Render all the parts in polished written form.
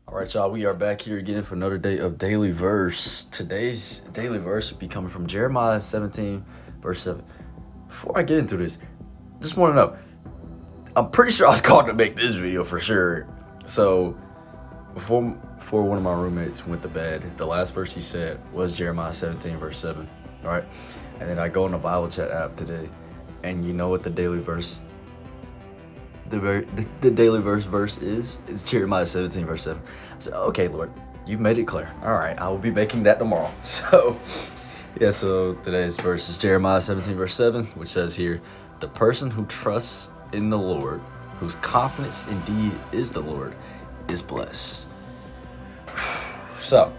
All right, y'all, we are back here again for another day of Daily Verse. Today's daily verse will be coming from Jeremiah 17, verse 7. Before I get into this, just want to know, I'm pretty sure I was called to make this video for sure. So, before one of my roommates went to bed, the last verse he said was Jeremiah 17, verse 7. All right? And then I go in the Bible chat app today, and you know what the daily verse the daily verse is? It's Jeremiah 17, verse 7. I said, okay, Lord, you've made it clear. All right, I will be making that tomorrow. So today's verse is Jeremiah 17, verse 7, which says here, the person who trusts in the Lord, whose confidence indeed is the Lord, is blessed. So,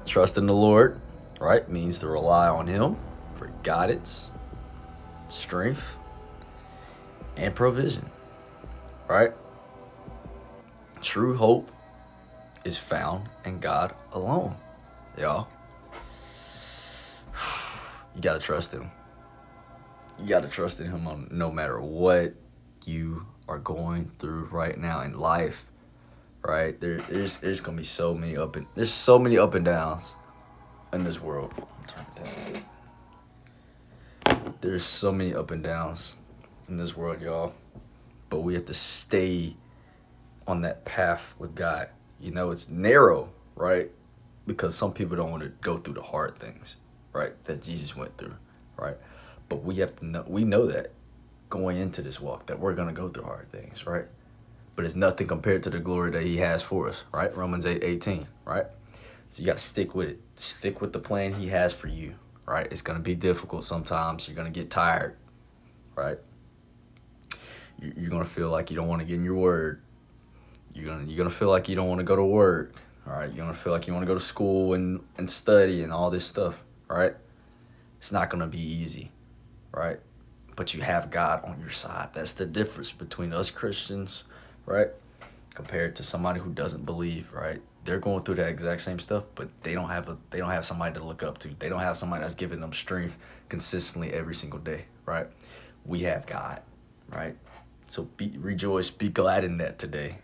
trust in the Lord, right, means to rely on Him for guidance, strength, and provision, right? True hope is found in God alone, y'all. You gotta trust Him. You gotta trust in Him on no matter what you are going through right now in life, right? There's gonna be so many up and downs in this world. There's so many up and downs in this world, y'all, but we have to stay on that path with God. You know, it's narrow, right? Because some people don't want to go through the hard things, right, that Jesus went through, right? But we have to know, we know that going into this walk that we're going to go through hard things, right? But it's nothing compared to the glory that He has for us, right? Romans 8:18, right? So you got to stick with it. Stick with the plan He has for you, right? It's going to be difficult sometimes. You're going to get tired, right? You're going to feel like you don't want to get in your word. You're gonna feel like you don't want to go to work, all right? You're going to feel like you want to go to school and study and all this stuff, all right? It's not going to be easy, right? But you have God on your side. That's the difference between us Christians, right, compared to somebody who doesn't believe, right? They're going through that exact same stuff, but they don't have somebody to look up to. They don't have somebody that's giving them strength consistently every single day, right? We have God, right? So rejoice, be glad in that today.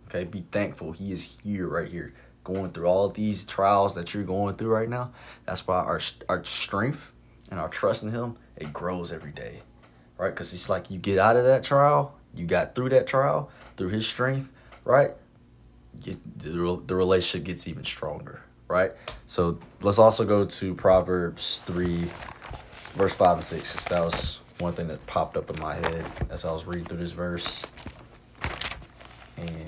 Okay, be thankful. He is here, right here, going through all these trials that you're going through right now. That's why our strength and our trust in Him, it grows every day, right? Because it's like you get out of that trial, you got through that trial, through His strength, right? The relationship gets even stronger, right? So let's also go to Proverbs 3, verse 5 and 6, because that was one thing that popped up in my head as I was reading through this verse. And